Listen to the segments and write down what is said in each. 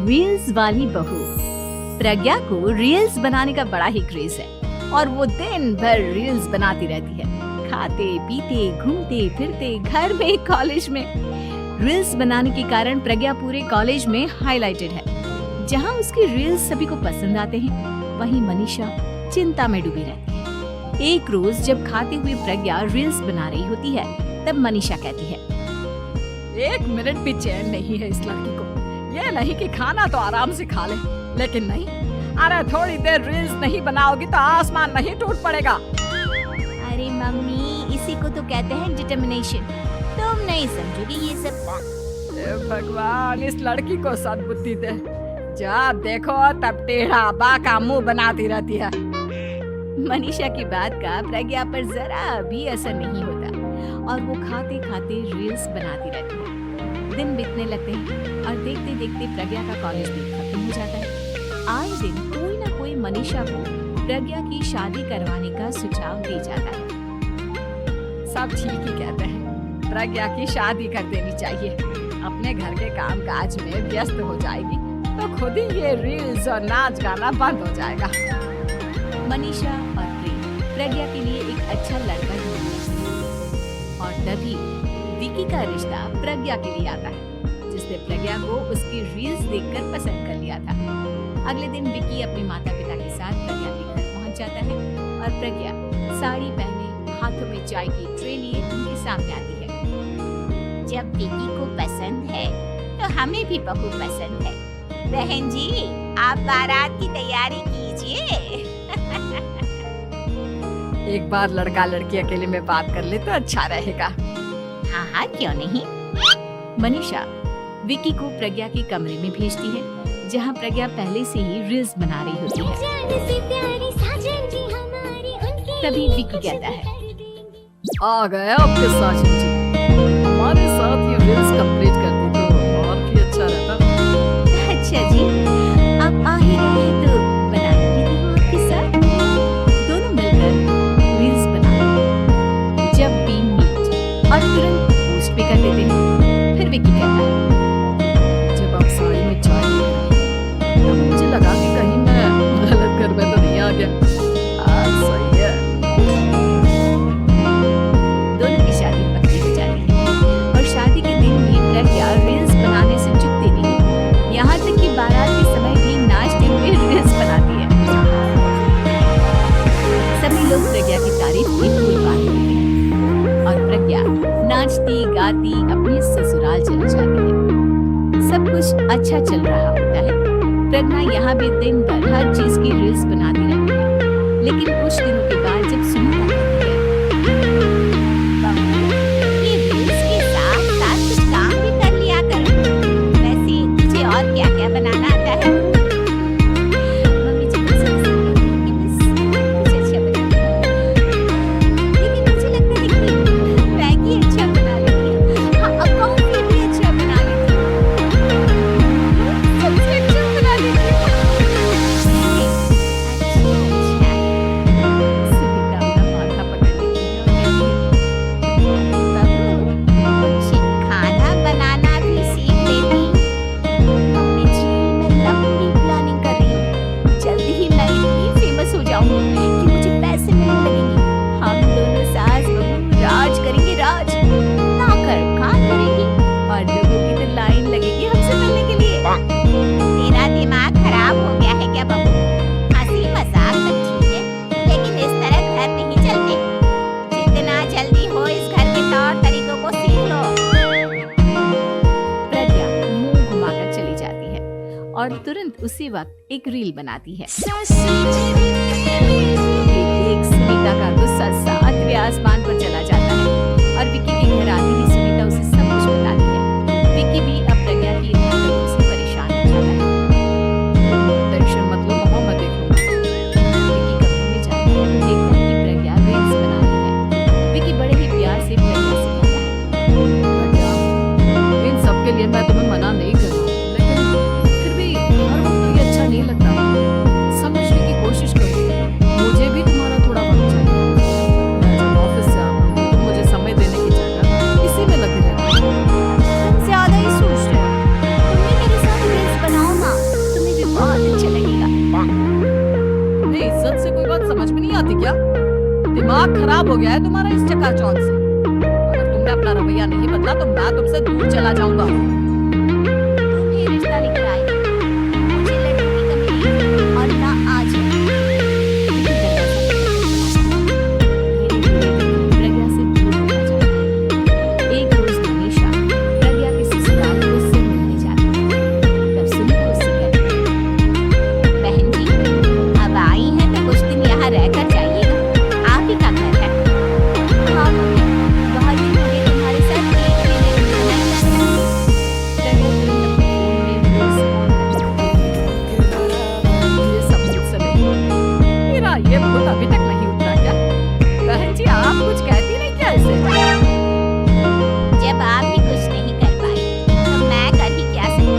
Reels वाली बहू। प्रज्ञा को रील्स बनाने का बड़ा ही क्रेज है और वो दिन भर रील्स बनाती रहती है, खाते पीते घूमते फिरते घर में कॉलेज में। रील्स बनाने के कारण प्रज्ञा पूरे कॉलेज में हाईलाइटेड है। जहाँ उसकी रील्स सभी को पसंद आते हैं, वहीं मनीषा चिंता में डूबी रहती है। एक रोज जब खाते हुए प्रज्ञा रील्स बना रही होती है, तब मनीषा कहती है, 1 मिनट भी चैन नहीं है इस लड़की को। ये नहीं कि खाना तो आराम से खा ले, लेकिन नहीं, अरे थोड़ी देर रील्स नहीं बनाओगी तो आसमान नहीं टूट पड़ेगा। अरे मम्मी, इसी को तो कहते हैं डिटर्मिनेशन। तुम नहीं समझोगी ये सब। हे भगवान, इस लड़की को सद्बुद्धि दे। जब देखो तब टेढ़ा बाका मुंह बनाती रहती है। मनीषा की बात का प्रज्ञा पर जरा भी असर नहीं होता और वो खाते खाते रील्स बनाती रहती है। दिन बीतने लगते हैं और देखते देखते प्रज्ञा का कॉलेज भी खत्म हो जाता है। आए दिन कोई ना कोई मनीषा को प्रज्ञा की शादी करवाने का सुझाव दे जाता है। सब ठीक ही कहते हैं, प्रज्ञा की शादी कर देनी चाहिए। अपने घर के काम काज में व्यस्त हो जाएगी तो खुद ही ये रील्स और नाच गाना बंद हो जाएगा। मनीषा और प्रेम प्रज्ञा के लिए एक अच्छा लड़का ढूंढते हैं और तभी विकी का रिश्ता प्रज्ञा के लिए आता है, जिसने प्रज्ञा को उसकी रील्स देखकर पसंद कर लिया था। अगले दिन विकी अपने माता पिता के साथ प्रज्ञा के घर पहुंच जाता है और प्रज्ञा साड़ी पहने हाथों में चाय की ट्रे लिए उनके सामने आती है। जब विकी को पसंद है तो हमें भी बहू पसंद है। बहन जी, आप बारात की तैयारी कीजिए। एक बार लड़का लड़की अकेले में बात कर ले तो अच्छा रहेगा। हाँ हाँ, क्यों नहीं। मनीषा विकी को प्रज्ञा के कमरे में भेजती है, जहाँ प्रज्ञा पहले से ही रील्स बना रही होती है। तभी विकी कहता है, आ गए आपके साजन जी, हमारे साथ ये रील्स कंप्लीट कर दी तो और भी अच्छा रहता। अच्छा जी, आप आ ही गए हैं तो बना ही दूँ आपके साथ। दोनों मिलकर रील्स बनाते हैं। जब भी मीट और तुरंत पोस्ट भी कर देते हैं। फिर विकी कहता है, जब आप साड़ी में चाय लेकर आई, तब मुझे लगा कि कहीं मैं गलत घर में तो नहीं आ गया। आज सही है। दोनों की शादी पक्की हो जाती है और शादी के दिन भी प्रज्ञा रील्स बनाने से चूकती नहीं। यहाँ तक कि बारात के समय भी नाचते हुए रील्स बनाती है। सभी लोग प्रज्ञा की तारीफ में फूल बांध देते हैं और प्रज्ञा नाचती गाती अपने ससुराल चली जाती है। सब कुछ अच्छा चल रहा होता है। प्रज्ञा यहाँ भी दिन भर हर चीज की रील्स बनाती रहती है। लेकिन कुछ दिनों के बाद जब सुनीता कहती है, ये रील्स के साथ साथ कुछ काम भी कर लिया करो। वैसे तुझे और क्या क्या बनाना आता है? मम्मी जी मुझे ऐसा लगता है कि बस कुछ अच्छा बनाती हूँ। लेकिन मुझे लगता है कि मैगी अच्छा बना लेती हूँ। हाँ, और कॉफी भी अच्छा बना लेती हूँ। सबसे अच्छा बना लेती हूँ। सुनीता अपना माथा पकड़ लेती है और कहती है, बहू, कुछ खाना बनाना भी सीख लेती। मम्मी जी मैं लंबी प्लानिंग कर रही हूँ। जल्दी ही मैं इतनी फेमस हो जाऊंगी कि मुझे पैसे मिलने लगेंगे। हम दोनों सास बहू राज करेंगे, राज। नौकर काम करेंगी और लोगों की तो लाइन लगेगी हमसे मिलने के लिए। तेरा दिमाग खराब हो गया है क्या बहू? हंसी मजाक तो ठीक है, लेकिन इस तरह घर नहीं चलते। जितना जल्दी हो इस घर के तौर तरीकों को सीख लो। प्रज्ञा मुंह घुमाकर चली जाती है और तुरंत उसी वक्त एक रील बनाती है। ये देख सुनीता का गुस्सा 7वें आसमान पर चला जाता है और विकी के घर आते ही सुनीता उसे सब कुछ बताती है। विकी भी अब प्रज्ञा की इन हरकतों से परेशान हो जाता है। टेंशन मत लो मम्मा, मैं देख लूंगा। विकी कमरे में जाता है तो देखता है कि प्रज्ञा रील्स बना रही है। विकी बड़े ही प्यार से प्रज्ञा से कहता है, प्रज्ञा, इन सब के लिए मैं तुम्हें मना नहीं कर रहा हूँ, लेकिन फिर भी हर वक्त तो ये अच्छा नहीं लगता। समझने की कोशिश करो, मुझे भी तुम्हारा थोड़ा वक्त चाहिए। मैं जब ऑफिस से आता हूँ तो मुझे समय देने की जगह इसी में लगे रहती हूँ। तुम ज्यादा ही सोच दिमाग खराब हो गया है तुम्हारा इस चकाचौंध से। अगर तुमने अपना रवैया नहीं बदला तो मैं तुमसे दूर चला जाऊंगा। तुम ही रिश्ता लेकर आई, मुझे लड़की की कमी नहीं और ना आज है। प्रज्ञा से दूर होना चाहता है। एक रोज मनीषा प्रज्ञा के ससुराल में उससे मिलने जाती है। तब सुनीता उससे कहती है, बहन जी, अब आई हैं तो कुछ दिन यहाँ रहकर जाइएगा, आप ही का घर है। हाँ मम्मी, बहुत दिन हो गए तुम्हारे साथ एक भी दिन बिताना ही नहीं। प्रज्ञा तुरंत अपने फोन में रील्स ऑन करती है। ये सब मुझसे नहीं होता। मेरा ये भूत अभी तक नहीं उतरा क्या? बहन जी आप कुछ कहती नहीं क्या इसे? जब आप ही कुछ नहीं कर पाई तो मैं कर ही क्या सकती।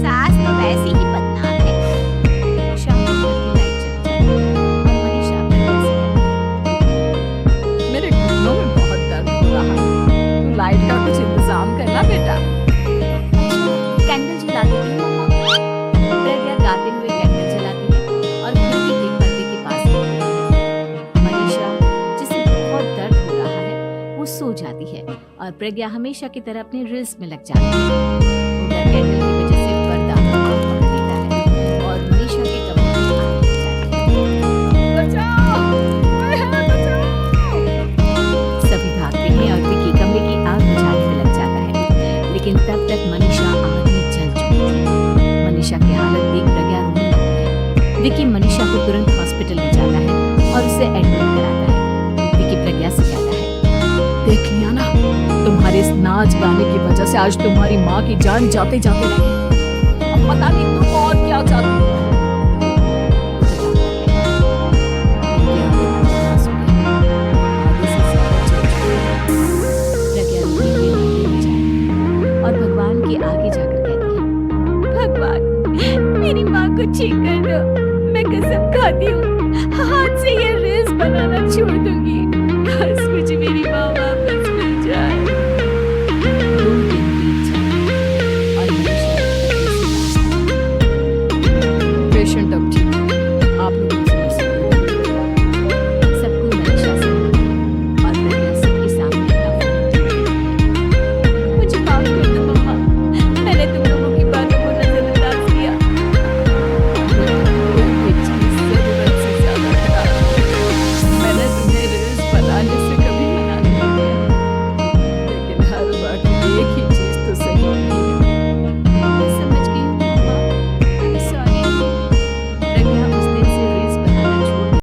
सास तो वैसी ही बदनाम है। शाम को घर की लाइट चली जाती है और मनीषा प्रज्ञा से कहती है, मेरे घुटनों में बहुत दर्द हो रहा है। तू लाइट का कुछ इंतजाम करना बेटा। कैंडल जला देती हूँ मम्मा। प्रज्ञा गाते हुए कैंडल जलाती है और खिड़की के पर्दे के पास बैठती है। मनीषा, जिसे बहुत दर्द हो रहा है, वो सो जाती है और प्रज्ञा हमेशा की तरह अपने रील्स में लग जाती है। उधर कैंडल की वजह से पर्दा पकड़ लेता है और मनीषा के कमरे में आग लग जाती है। बचाओ! कोई है, बचाओ! सभी भागते हैं और विकी कमरे की आग बुझाने में लग जाता है, लेकिन तब तक मनीषा आधी जल चुकी है। मनीषा की हालत देख प्रज्ञा रोने लगती है। विकी मनीषा को तुरंत हॉस्पिटल ले जाता है और उसे एडमिट कराता है। विकी प्रज्ञा से कहता है, देख लिया ना, तुम्हारे इस नाच गाने की वजह से आज तुम्हारी माँ की जान जाते जाते रह गई। अब पता नहीं तुम और क्या चाहती हो। प्रज्ञा रोते हुए मंदिर में जाती है और भगवान के आगे जाकर कहती है, भगवान मेरी माँ को ठीक कर दो। मैं कसम खाती हूँ हाथ से ये रील्स बनाना छोड़ दूंगी।